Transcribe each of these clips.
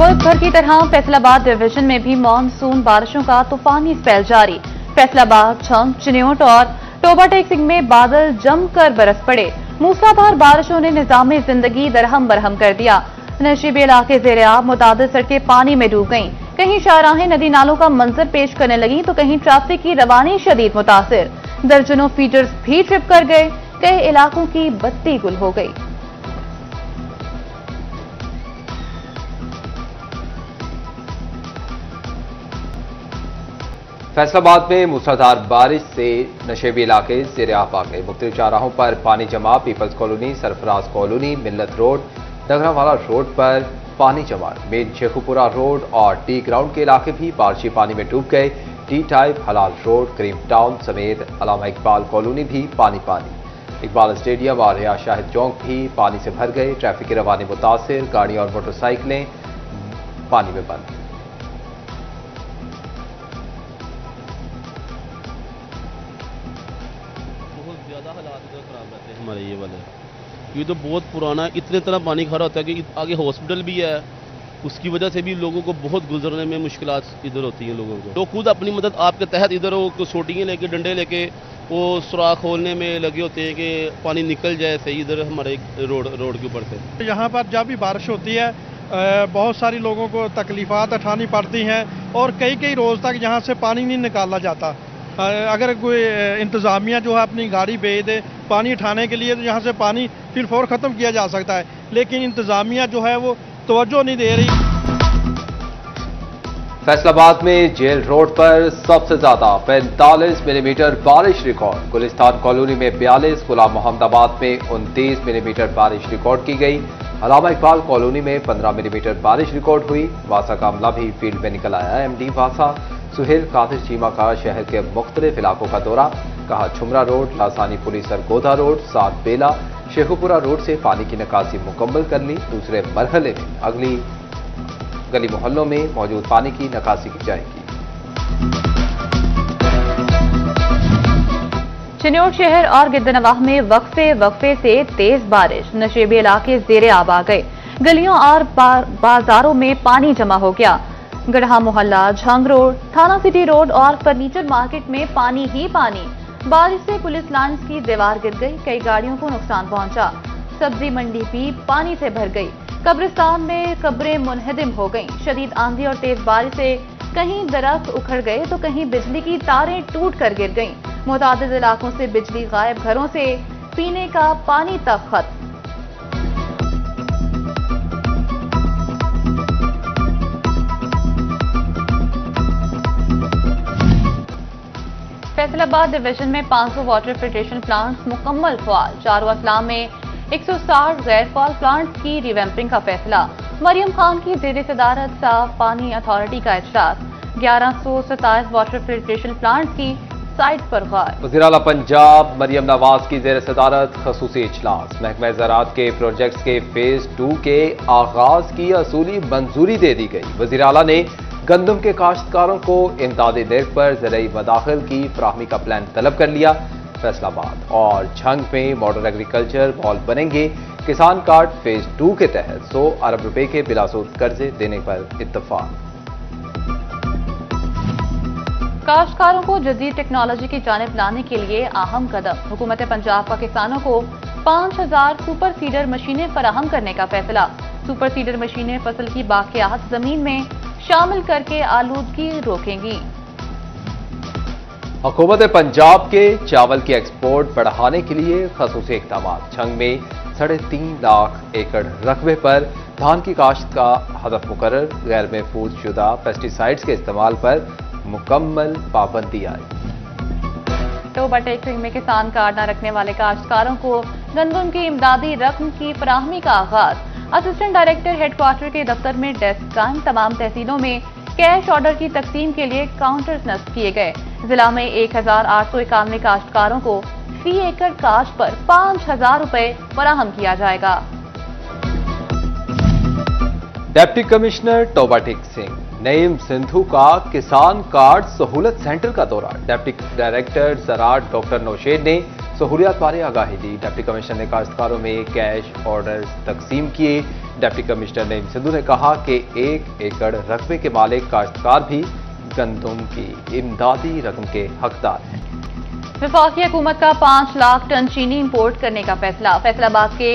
मुल्क भर की तरह फैसलाबाद डिवीजन में भी मानसून बारिशों का तूफानी स्पेल जारी। फैसलाबाद, छंग, चिन्योट और टोबा टेक सिंह में बादल जमकर बरस पड़े। मूसलाधार बारिशों ने निजामी जिंदगी दरहम बरहम कर दिया। नशीबी इलाके ज़ेर-ए-आब, मुतादिद सड़कें पानी में डूब गईं। कहीं शाहराहें नदी नालों का मंजर पेश करने लगी तो कहीं ट्रैफिक की रवानी शदीद मुतासिर। दर्जनों फीडर्स भी ट्रिप कर गए। कई इलाकों की बत्ती गुल हो गई। फैसलाबाद में मूसलाधार बारिश से नशेबी इलाके ज़ेर-ए-आब आ गए। मुख्तलिफ चौराहों पर पानी जमा। पीपल्स कॉलोनी, सरफराज कॉलोनी, मिल्लत रोड, डगरावाला रोड पर पानी जमा। मेन शेखुपुरा रोड और टी ग्राउंड के इलाके भी बारिशी पानी में डूब गए। टी टाइप, हलाल रोड, क्रीम टाउन समेत अलामा इकबाल कॉलोनी भी पानी पानी। इकबाल स्टेडियम और रियाज शाहिद चौक भी पानी से भर गए। ट्रैफिक की रवानी मुतासिर। गाड़ी और मोटरसाइकिलें पानी में बंद। ज्यादा हालात इधर खराब रहते हैं हमारे ये वाले। ये तो बहुत पुराना, इतने तरह पानी खड़ा होता है कि आगे हॉस्पिटल भी है। उसकी वजह से भी लोगों को बहुत गुजरने में मुश्किलात इधर होती हैं लोगों को। तो खुद अपनी मदद आपके तहत इधर वो सोटियाँ लेके, डंडे लेके वो सुराख खोलने में लगे होते हैं कि पानी निकल जाए सही इधर हमारे रोड के ऊपर से। यहाँ पर जब भी बारिश होती है बहुत सारी लोगों को तकलीफात उठानी पड़ती हैं और कई रोज़ तक यहाँ से पानी नहीं निकाला जाता। अगर कोई इंतज़ामिया जो है अपनी गाड़ी भेज दे पानी उठाने के लिए तो यहाँ से पानी फिर फौर ख़त्म किया जा सकता है, लेकिन इंतज़ामिया जो है वो तवज्जो नहीं दे रही। फैसलाबाद में जेल रोड पर सबसे ज्यादा 45 मिलीमीटर बारिश रिकॉर्ड। गुलिस्तान कॉलोनी में 42, गुलाम मोहम्मदाबाद में 29 मिलीमीटर बारिश रिकॉर्ड की गई। अलामा इकबाल कॉलोनी में 15 मिलीमीटर बारिश रिकॉर्ड हुई। वासा का अमला भी फील्ड में निकल आया। एमडी वासा सुहेल कादिर चीमा का शहर के मुख्तलिफ इलाकों का दौरा। कहा छुमरा रोड, लासानी पुलिस सरगोधा रोड, सात बेला, शेखुपुरा रोड से पानी की निकासी मुकम्मल कर ली। दूसरे मरहले में अगली गली मोहल्लों में मौजूद पानी की निकासी की जाएगी। चिन्योट शहर और गिद्दनवाह में वक्फे से तेज बारिश। नशेबी इलाके ज़ेर-ए-आब आ गए। गलियों और बाजारों में पानी जमा हो गया। गढ़ा मोहल्ला, झंग रोड, थाना सिटी रोड और फर्नीचर मार्केट में पानी ही पानी। बारिश से पुलिस लाइन्स की दीवार गिर गई। कई गाड़ियों को नुकसान पहुंचा। सब्जी मंडी भी पानी से भर गई। कब्रिस्तान में कब्रें मुनहदिम हो गईं। शदीद आंधी और तेज बारिश से कहीं दरख्त उखड़ गए तो कहीं बिजली की तारें टूट कर गिर गईं। मुतादिद इलाकों से बिजली गायब, घरों से पीने का पानी तक खत्म। फैसलाबाद डिवीजन में 500 वाटर फिल्ट्रेशन प्लांट्स मुकम्मल फ़ाल। चारों अजला में 160 गैर फ़ाल प्लांट्स की रिवैम्पिंग का फैसला। मरियम खान की ज़ेर सदारत साफ पानी अथॉरिटी का इजलास। 1127 वाटर फिल्ट्रेशन प्लांट्स की साइट पर गौर। वज़ीर आला पंजाब मरियम नवाज की ज़ेर सदारत खसूसी इजलास। महकमा ज़राअत के प्रोजेक्ट्स के फेज 2 के आगाज की असूली मंजूरी दे दी गई। वज़ीर आला ने गंदम के काश्तकारों को इमदादी दर पर ज़राई मदाखिल की फराहमी का प्लान तलब कर लिया। फैसलाबाद और झंग में मॉडर्न एग्रीकल्चर मॉल बनेंगे। किसान कार्ड फेज 2 के तहत 100 अरब रुपए के बिलासूद कर्जे देने पर इत्तफाक। काश्तकारों को जदीद टेक्नोलॉजी की जानिब लाने के लिए अहम कदम। हुकूमत पंजाब का किसानों को 5000 सुपर सीडर मशीनें फराहम करने का फैसला। सुपर सीडर मशीनें फसल की बाकियात जमीन में शामिल करके आलूदगी रोकेंगी। हुकूमत पंजाब के चावल की एक्सपोर्ट बढ़ाने के लिए खसूसी इक़दाम। झंग में 3.5 लाख एकड़ रकबे पर धान की काश्त का हदफ मुकर्रर। गैर महफूज शुदा पेस्टिसाइड्स के इस्तेमाल पर मुकम्मल पाबंदी आई। टोबा टेक सिंह में किसान कार्ड न रखने वाले काश्तकारों को गंदम की इमदादी रकम की फराहमी का आगाज। असिस्टेंट डायरेक्टर हेडक्वार्टर के दफ्तर में डेस्क कायम। तमाम तहसीलों में कैश ऑर्डर की तकसीम के लिए काउंटर्स नस्ब किए गए। जिला में 1891 काश्तकारों को फी एकड़ काश्त पर 5000 रुपए फराहम किया जाएगा। डिप्टी कमिश्नर टोबा टेक सिंह नईम सिंधु का किसान कार्ड सहूलत सेंटर का दौरा। डिप्टी डायरेक्टर ज़राअत डॉक्टर नौशेद ने सहूलियात बारे आगाही दी। डिप्टी कमिश्नर ने काश्तकारों में कैश ऑर्डर तकसीम किए। डिप्टी कमिश्नर नईम सिद्धू ने कहा कि 1 एकड़ रकबे के मालिक काश्तकार भी गंदम की इमदादी रकम के हकदार हैं। वफाकी हुकूमत का 5 लाख टन चीनी इंपोर्ट करने का फैसला। फैसलाबाद के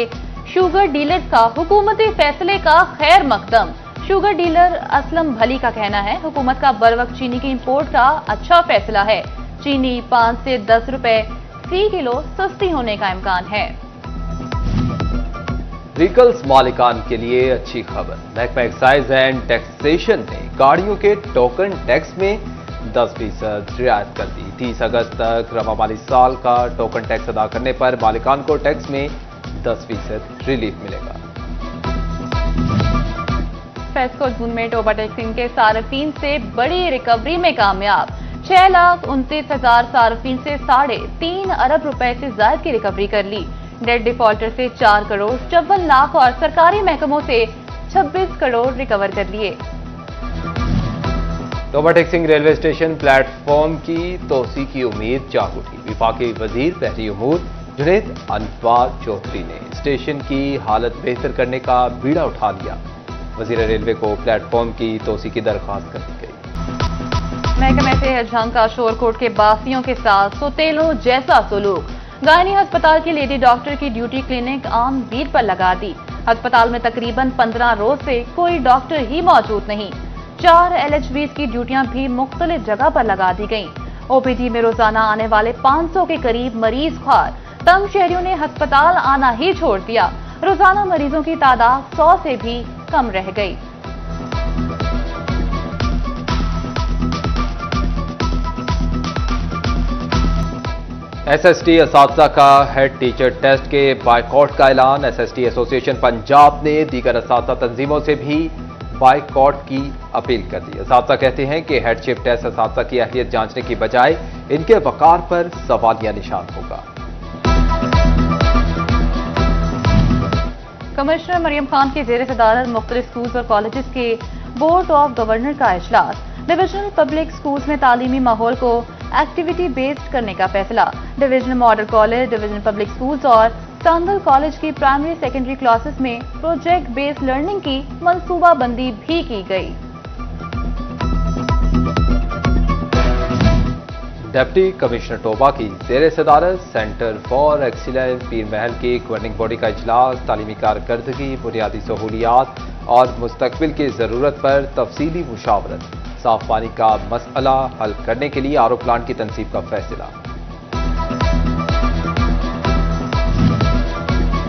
शुगर डीलर्स का हुकूमती फैसले का खैर मकदम। शुगर डीलर असलम भली का कहना है, हुकूमत का बरवक्त चीनी की इंपोर्ट का अच्छा फैसला है। चीनी 5 से 10 रुपए फी किलो सस्ती होने का इम्कान है। व्हीकल्स मालिकान के लिए अच्छी खबर। महकमा एक्साइज एंड टैक्सेशन ने गाड़ियों के टोकन टैक्स में 10% रियायत कर दी। 30 अगस्त तक रवा माली साल का टोकन टैक्स अदा करने पर मालिकान को टैक्स में 10% रिलीफ मिलेगा। फेस्को जून में टोबा टैक्सिंग के सार्फिन से बड़ी रिकवरी में कामयाब। 6,29,000 सार्फिन से 3.5 अरब रुपए से ज्यादा की रिकवरी कर ली। डेट डिफॉल्टर से 4 करोड़ 54 लाख और सरकारी महकमों से 26 करोड़ रिकवर कर लिए। Toba Tek Singh railway station platform की तोसी की उम्मीद जाग उठी। विफाकी वजीर बहरी उमूर जुनैद अनवार चौधरी ने स्टेशन की हालत बेहतर करने का बीड़ा उठा लिया। वजीर रेलवे को प्लेटफॉर्म की तोसी की दरख्वास्त कर दी गई। महकमे से झंग का शोरकोट के बासियों के साथ सोतेलों जैसा सलूक। गायनी अस्पताल की लेडी डॉक्टर की ड्यूटी क्लिनिक आम भीड़ पर लगा दी। अस्पताल में तकरीबन 15 रोज से कोई डॉक्टर ही मौजूद नहीं। 4 LHVs की ड्यूटियां भी मुख्तलिफ जगह पर लगा दी गईं। OPD में रोजाना आने वाले 500 के करीब मरीज ख्वार। तंग शहरियों ने अस्पताल आना ही छोड़ दिया। रोजाना मरीजों की तादाद 100 से भी कम रह गई। SST असातिज़ा का हेड टीचर टेस्ट के बायकॉट का ऐलान। SST एसोसिएशन पंजाब ने दीगर असातिज़ा तंजीमों से भी बायकॉट की अपील कर दी। असातिज़ा कहते हैं कि हेडशिप टेस्ट असातिज़ा की अहलियत जांचने की बजाय इनके वकार पर सवालिया निशान होगा। कमिश्नर मरियम खान की जेर सदारत मुख्तलिफ स्कूल्स और कॉलेजेस के बोर्ड ऑफ गवर्नर का इजलास। डिविजनल पब्लिक स्कूल्स में तालीमी माहौल को एक्टिविटी बेस्ड करने का फैसला। Divisional model college, divisional public schools और सांदल कॉलेज की प्राइमरी सेकेंडरी क्लासेस में प्रोजेक्ट बेस्ड लर्निंग की मंसूबाबंदी भी की गई। डिप्टी कमिश्नर टोबा की जेर सदारत सेंटर फॉर एक्सीलेंस पीर महल की गवर्निंग बॉडी का इजलास। तालीमी कारकर्दगी, बुनियादी सहूलियात और मुस्तकबिल की जरूरत पर तफसीली मुशावरत। साफ पानी का मसला हल करने के लिए RO प्लांट की तनसीब का फैसला।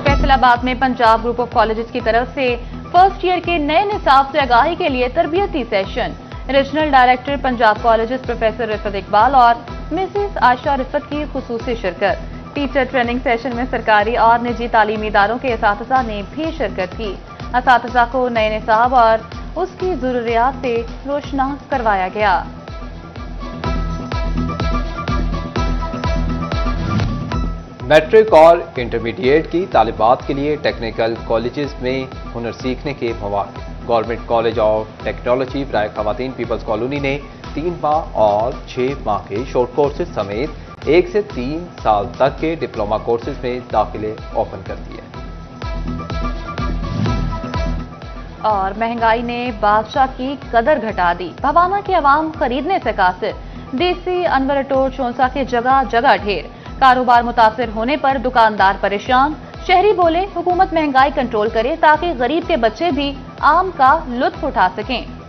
फैसलाबाद में पंजाब ग्रुप ऑफ कॉलेजेस की तरफ से फर्स्ट ईयर के नए निसाब से आगाही के लिए तरबियती session. Regional director Punjab colleges professor Rifat Iqbal और मिसेस आयशा रिफत की खुसूसी शिरकत। टीचर ट्रेनिंग सेशन में सरकारी और निजी तालीमी इदारों के असातिज़ा ने भी शिरकत की। असातिज़ा को नए निसाब और उसकी जरूरियात से रोशनास करवाया गया। मैट्रिक और इंटरमीडिएट की तालिबात के लिए टेक्निकल कॉलेजेस में हुनर सीखने के मौके। गवर्नमेंट कॉलेज ऑफ टेक्नोलॉजी बराए खवातीन पीपल्स कॉलोनी ने 3 माह और 6 माह के शॉर्ट कोर्सेज समेत 1 से 3 साल तक के डिप्लोमा कोर्सेज में दाखिले ओपन कर दिए। और महंगाई ने बादशाह की कदर घटा दी। भवाना की आवाम खरीदने से कासिर। DC अनवर अटोर चौंसा के जगह जगह ढेर। कारोबार मुतासिर होने पर दुकानदार परेशान। शहरी बोले हुकूमत महंगाई कंट्रोल करे ताकि गरीब के बच्चे भी आम का लुत्फ उठा सकें।